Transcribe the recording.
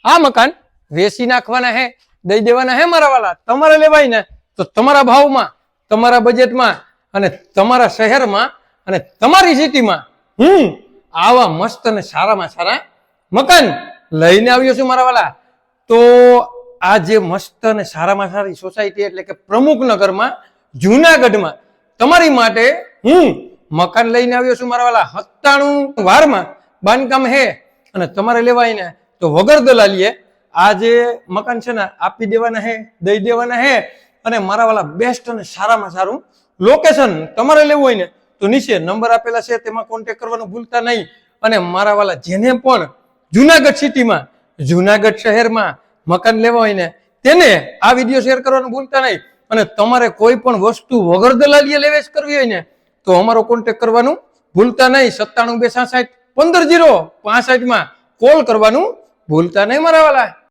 આ મકાન વેચી નાખવાના હે, દઈ દેવાના હે મારા વાલા. તમારે લેવાય ને તો તમારા ભાવમાં, તમારા બજેટમાં અને તમારા શહેરમાં અને તમારી સિટીમાં હું આવા મસ્ત અને સારામાં સારા મકાન લઈને આવ્યો છું મારા વાલા. તો આ જે મસ્ત અને સારામાં સારી સોસાયટી એટલે કે પ્રમુખનગરમાં જુનાગઢમાં તમારી માટે હું મકાન લઈને આવ્યો છું મારા વાલા. 97 વારમાં બાંધકામ હે અને તમારે લેવાય ને તો વગર દલાલીએ આ જે મકાન છે ને આપી દેવાના હે, દઈ દેવાના હે. અને મારા વાલા બેસ્ટ અને સારામાં સારું લોકેશન તમારે લેવું હોય ને તો નીચે નંબર આપેલા છે તેમાં કોન્ટેક્ટ કરવાનું ભૂલતા નહીં. અને મારા વાલા જેને પણ જુનાગઢ સિટીમાં, જુનાગઢ શહેરમાં મકાન લેવા હોય ને તેને આ વિડીયો શેર કરવાનું ભૂલતા નહીં. અને તમારે કોઈ પણ વસ્તુ વગર દલાલીએ લેવેચ કરવી હોય ને તો અમારો કોન્ટેક્ટ કરવાનું ભૂલતા નહીં. 97 266 15 065 માં કોલ કરવાનું ભૂલતા નહીં મારા વાલા.